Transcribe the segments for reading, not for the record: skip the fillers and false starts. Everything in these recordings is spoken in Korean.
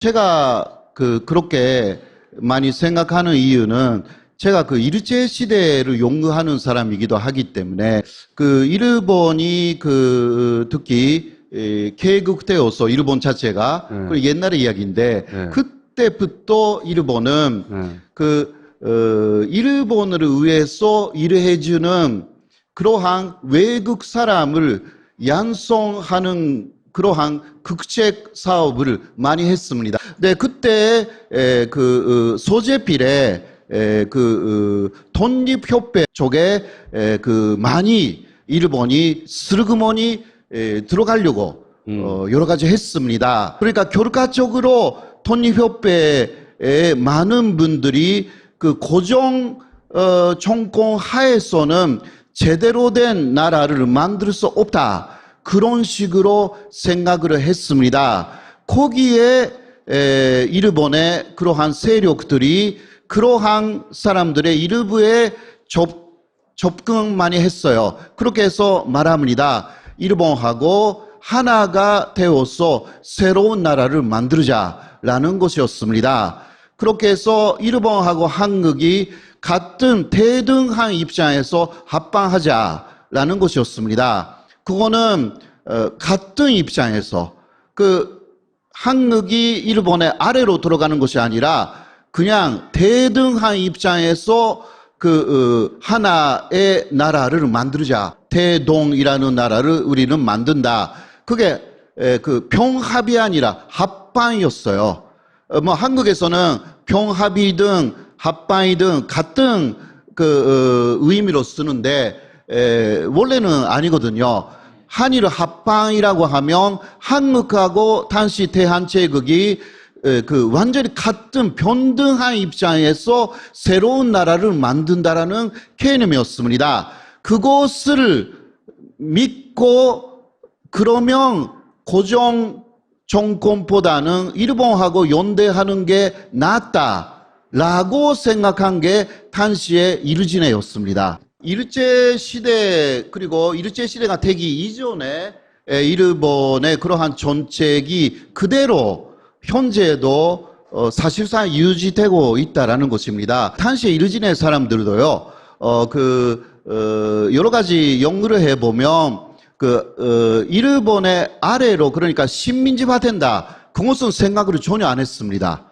제가 그렇게 많이 생각하는 이유는 제가 일제 시대를 용어하는 사람이기도 하기 때문에 일본이 특히 개국되어서 일본 자체가 그 옛날의 이야기인데 그때부터 일본은 일본을 위해서 일을 해주는 그러한 외국 사람을 양성하는 그러한 국책 사업을 많이 했습니다. 네, 그때 소재필에 독립협회 쪽에 많이 일본이 슬그머니 들어가려고 여러 가지 했습니다. 그러니까 결과적으로 독립협회에 많은 분들이 고정 정권 하에서는 제대로 된 나라를 만들 수 없다. 그런 식으로 생각을 했습니다. 거기에 일본의 그러한 세력들이 그러한 사람들의 일부에 접근 많이 했어요. 그렇게 해서 말합니다. 일본하고 하나가 되어서 새로운 나라를 만들자라는 것이었습니다. 그렇게 해서 일본하고 한국이 같은 대등한 입장에서 합방하자라는 것이었습니다. 그거는 같은 입장에서 한국이 일본의 아래로 들어가는 것이 아니라 그냥 대등한 입장에서 하나의 나라를 만들자. 대동이라는 나라를 우리는 만든다. 그게 병합이 아니라 합방이었어요. 뭐 한국에서는 병합이든 합방이든 같은 의미로 쓰는데 원래는 아니거든요. 한일 합방이라고 하면 한국하고 당시 대한제국이 완전히 같은 평등한 입장에서 새로운 나라를 만든다라는 개념이었습니다. 그것을 믿고 그러면 고정 정권보다는 일본하고 연대하는 게 낫다라고 생각한 게 당시의 일진회였습니다. 일제 시대 그리고 일제 시대가 되기 이전에 일본의 그러한 정책이 그대로 현재도 사실상 유지되고 있다라는 것입니다. 당시에 일진의 사람들도요, 여러 가지 연구를 해보면 일본의 아래로 그러니까 식민지화된다. 그것은 생각을 전혀 안 했습니다.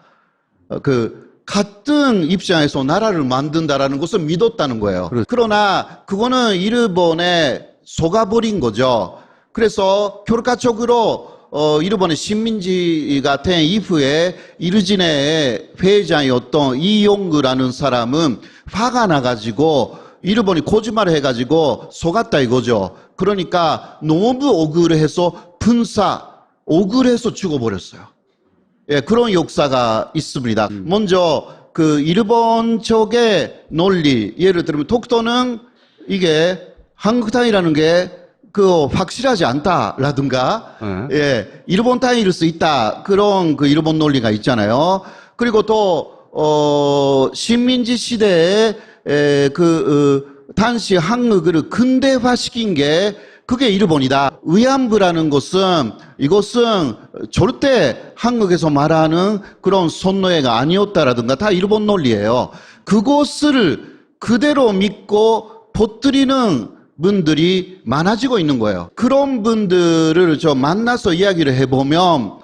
같은 입장에서 나라를 만든다라는 것을 믿었다는 거예요. 그러나 그거는 일본에 속아버린 거죠. 그래서 결과적으로 일본의 식민지가 된 이후에 일진의 회장이었던 이용구라는 사람은 화가 나가지고 일본이 거짓말을 해가지고 속았다 이거죠. 그러니까 너무 억울해서 억울해서 죽어버렸어요. 예, 그런 역사가 있습니다. 먼저 일본 쪽의 논리, 예를 들면 독도는 이게 한국 땅이라는 게 확실하지 않다라든가, 예, 일본 땅일 수 있다. 그런 일본 논리가 있잖아요. 그리고 또 식민지 시대에 당시 한국을 근대화시킨 게 그게 일본이다. 위안부라는 것은 이것은 절대 한국에서 말하는 그런 선노예가 아니었다라든가 다 일본 논리예요. 그것을 그대로 믿고 퍼뜨리는 분들이 많아지고 있는 거예요. 그런 분들을 만나서 이야기를 해보면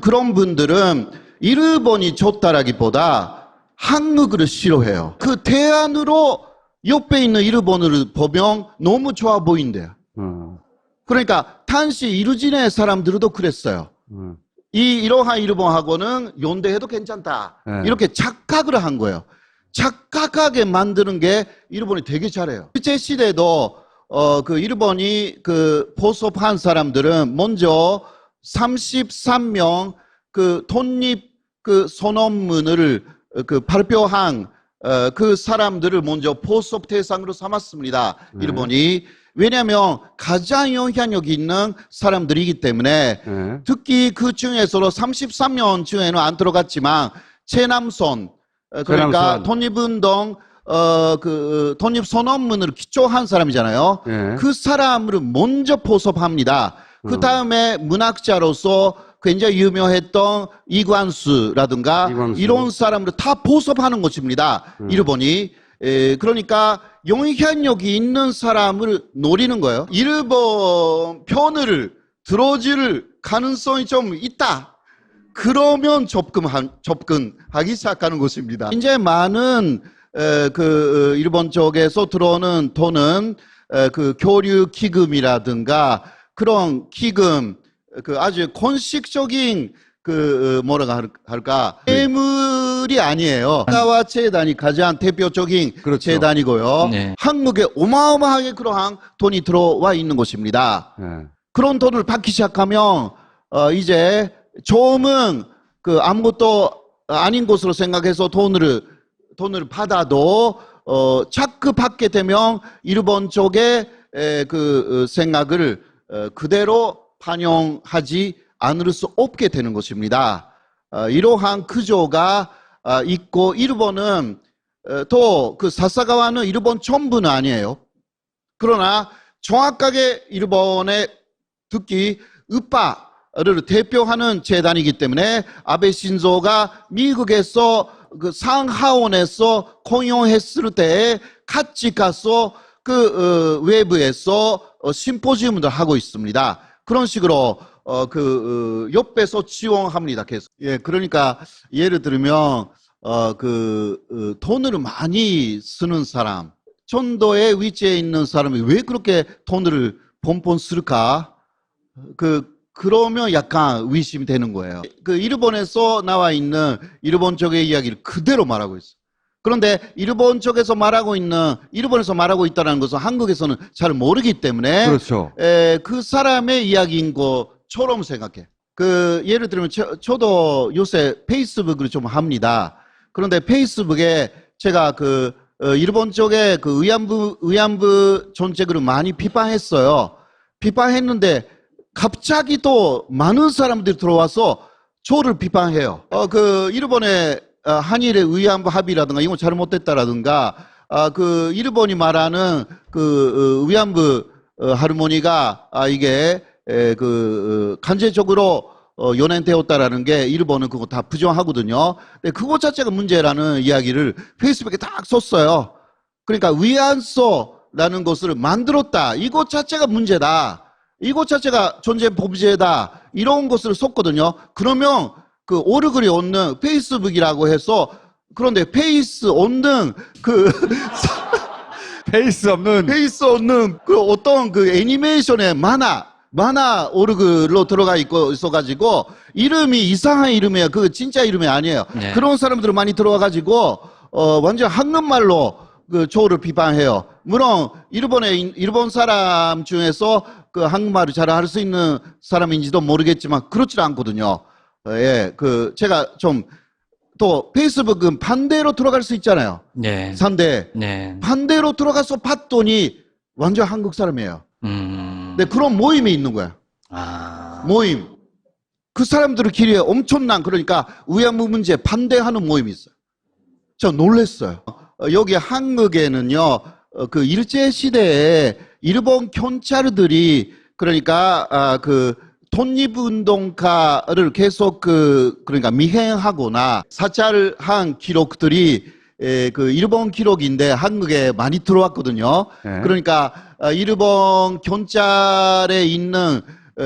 그런 분들은 일본이 좋다라기보다 한국을 싫어해요. 대안으로 옆에 있는 일본을 보면 너무 좋아 보인대요. 그러니까 당시 일진의 사람들도 그랬어요. 이러한 일본하고는 연대해도 괜찮다. 이렇게 착각을 한 거예요. 착각하게 만드는 게 일본이 되게 잘해요. 일제 시대도 일본이 포섭한 사람들은 먼저 33명 독립 선언문을 발표한 사람들을 먼저 포섭 대상으로 삼았습니다. 일본이. 왜냐하면 가장 영향력 있는 사람들이기 때문에 특히 그 중에서도 33명 중에는 안 들어갔지만 최남선 그러니까 독립운동 독립선언문을 기초한 사람이잖아요. 그 사람을 먼저 포섭합니다. 그 다음에 문학자로서 굉장히 유명했던 이관수라든가 이관수. 이런 사람들 다 보섭하는 것입니다. 일본이. 그러니까 영향력이 있는 사람을 노리는 거예요. 일본 편을 들어줄 가능성이 좀 있다. 그러면 접근하기 시작하는 것입니다. 이제 많은 일본 쪽에서 들어오는 돈은 그 교류 기금이라든가 그런 기금, 그 아주 공식적인 뭐라고 할까, 재물이 아니에요. 가와 재단이 가장 대표적인 그렇죠. 재단이고요. 네. 한국에 어마어마하게 그러한 돈이 들어와 있는 것입니다. 네. 그런 돈을 받기 시작하면 이제 조금은 아무것도 아닌 것으로 생각해서 돈을 받아도 자꾸 받게 되면 일본 쪽의 생각을 그대로 반영하지 않을 수 없게 되는 것입니다. 이러한 구조가 있고, 일본은 또 사사가와는 일본 전부는 아니에요. 그러나 정확하게 일본의 특히 우파를 대표하는 재단이기 때문에 아베 신조가 미국에서 상하원에서 공연했을 때 같이 가서 외부에서 심포지움을 하고 있습니다. 그런 식으로 옆에서 지원합니다. 계속. 예, 그러니까 예를 들면 돈을 많이 쓰는 사람, 전도의 위치에 있는 사람이 왜 그렇게 돈을 뻔뻔 쓸까? 그러면 약간 의심이 되는 거예요. 일본에서 나와 있는 일본 쪽의 이야기를 그대로 말하고 있어요. 그런데 일본에서 말하고 있다는 것은 한국에서는 잘 모르기 때문에 그렇죠. 그 사람의 이야기인 것처럼 생각해. 예를 들면 저도 요새 페이스북을 좀 합니다. 그런데 페이스북에 제가 일본 쪽의 의안부 정책을 많이 비판했어요. 비판했는데 갑자기 또 많은 사람들이 들어와서 저를 비판해요. 일본의 한일의 의안부 합의라든가 이건 잘못됐다라든가 일본이 말하는 의안부 하르모니가 이게 간접적으로 연행되었다라는 게 일본은 그거 다 부정하거든요. 근데 그거 자체가 문제라는 이야기를 페이스북에 딱 썼어요. 그러니까 위안소라는 것을 만들었다. 이것 자체가 문제다. 이것 자체가 존재 범죄다. 이런 것을 썼거든요. 그러면 오르글이 없는 페이스북이라고 해서, 그런데 페이스 없는 페이스 없는 어떤 애니메이션의 만화 오르글로 들어가 있어가지고 이름이 이상한 이름이에요. 진짜 이름이 아니에요. 네. 그런 사람들 많이 들어와가지고 완전 한국말로 저를 비판해요. 물론 일본 사람 중에서 한국말을 잘 할 수 있는 사람인지도 모르겠지만 그렇지 않거든요. 예, 제가 또 페이스북은 반대로 들어갈 수 있잖아요. 네. 네. 반대로 들어가서 봤더니 완전 한국 사람이에요. 근데 그런 모임이 있는 거야. 모임. 그 사람들끼리 엄청난, 그러니까 위안부 문제 반대하는 모임이 있어요. 저 놀랬어요. 여기 한국에는요, 일제시대에 일본 경찰들이, 그러니까, 독립운동가를 계속 그러니까 미행하거나 사찰한 기록들이 일본 기록인데 한국에 많이 들어왔거든요. 네. 그러니까 일본 경찰에 있는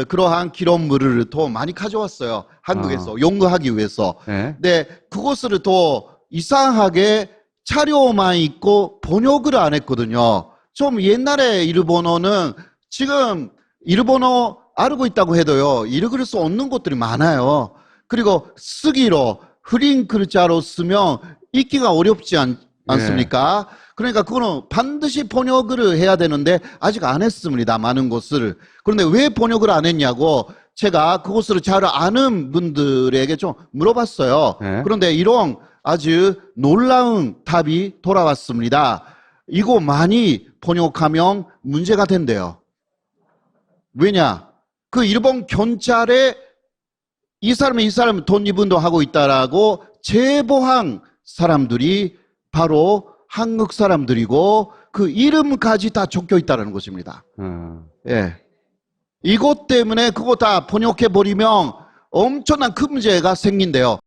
그러한 기록물을 더 많이 가져왔어요. 한국에서 연구하기 위해서. 네. 근데 그것을 더 이상하게 자료만 있고 번역을 안 했거든요. 좀 옛날에 일본어는 지금 일본어 알고 있다고 해도요, 읽을 수 없는 것들이 많아요. 그리고 쓰기로 흐린 글자로 쓰면 읽기가 어렵지 않습니까? 그러니까 그거는 반드시 번역을 해야 되는데 아직 안 했습니다. 많은 것을. 그런데 왜 번역을 안 했냐고 제가 그것을 잘 아는 분들에게 좀 물어봤어요. 네. 그런데 이런 아주 놀라운 답이 돌아왔습니다. 이거 많이 번역하면 문제가 된대요. 왜냐? 일본 경찰에 이 사람은 독립운동하고 있다라고 제보한 사람들이 바로 한국 사람들이고 이름까지 다 적혀 있다는 것입니다. 예. 이것 때문에 그거 다 번역해버리면 엄청난 큰 문제가 생긴대요.